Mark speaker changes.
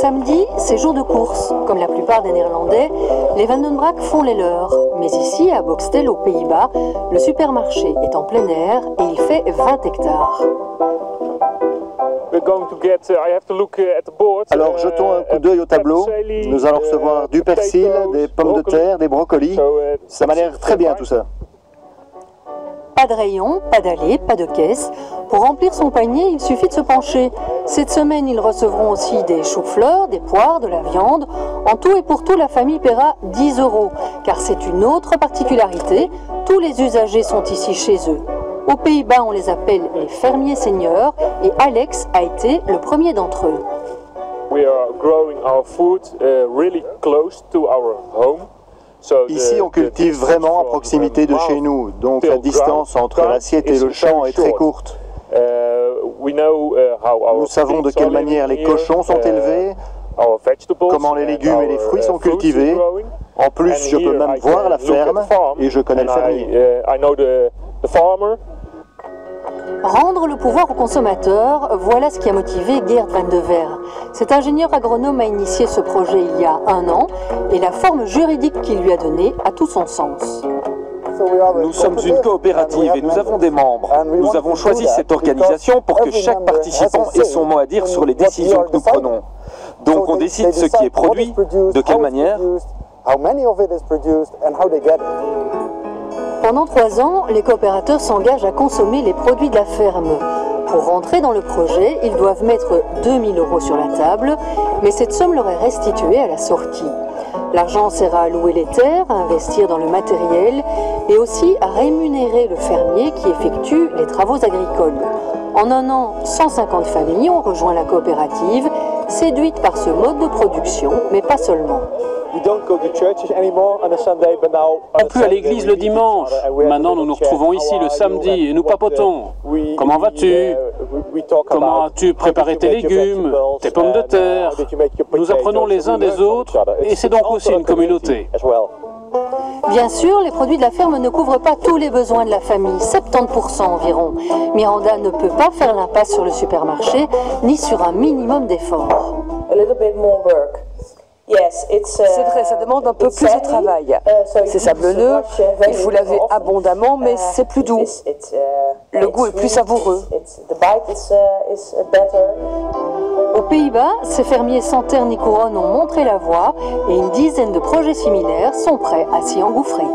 Speaker 1: Samedi, c'est jour de course. Comme la plupart des Néerlandais, les Van den Braak font les leurs. Mais ici, à Boxtel, aux Pays-Bas, le supermarché est en plein air et il fait 20 hectares.
Speaker 2: Alors jetons un coup d'œil au tableau. Nous allons recevoir du persil, des pommes de terre, des brocolis. Ça m'a l'air très bien tout ça.
Speaker 1: Pas de rayon, pas d'allée, pas de caisse. Pour remplir son panier, il suffit de se pencher. Cette semaine, ils recevront aussi des choux-fleurs, des poires, de la viande. En tout et pour tout, la famille paiera 10 €. Car c'est une autre particularité, tous les usagers sont ici chez eux. Aux Pays-Bas, on les appelle les fermiers seigneurs et Alex a été le premier d'entre eux.
Speaker 2: Ici, on cultive vraiment à proximité de chez nous, donc la distance entre l'assiette et le champ est très courte. Nous savons de quelle manière les cochons sont élevés, comment les légumes et les fruits sont cultivés. En plus, je peux même voir la ferme et je connais le fermier.
Speaker 1: Rendre le pouvoir aux consommateurs, voilà ce qui a motivé Geert Van de Ver. Cet ingénieur agronome a initié ce projet il y a 1 an et la forme juridique qu'il lui a donnée a tout son sens.
Speaker 3: Nous sommes une coopérative et nous avons des membres. Nous avons choisi cette organisation pour que chaque participant ait son mot à dire sur les décisions que nous prenons. Donc on décide ce qui est produit, de quelle manière.
Speaker 1: Pendant 3 ans, les coopérateurs s'engagent à consommer les produits de la ferme. Pour rentrer dans le projet, ils doivent mettre 2 000 € sur la table, mais cette somme leur est restituée à la sortie. L'argent sert à louer les terres, à investir dans le matériel et aussi à rémunérer le fermier qui effectue les travaux agricoles. En 1 an, 150 familles ont rejoint la coopérative, séduites par ce mode de production, mais pas seulement.
Speaker 4: On peut à l'église le dimanche. Maintenant, nous nous retrouvons ici le samedi et nous papotons. Comment vas-tu? Comment as-tu préparé tes légumes, tes pommes de terre? Nous apprenons les uns des autres et c'est donc aussi une communauté.
Speaker 1: Bien sûr, les produits de la ferme ne couvrent pas tous les besoins de la famille, 70% environ. Miranda ne peut pas faire l'impasse sur le supermarché, ni sur un minimum d'efforts.
Speaker 5: C'est vrai, ça demande un peu plus de travail. C'est sablonneux, il faut laver abondamment, mais c'est plus doux. Le goût est plus savoureux.
Speaker 1: Aux Pays-Bas, ces fermiers sans terre ni couronne ont montré la voie et une dizaine de projets similaires sont prêts à s'y engouffrer.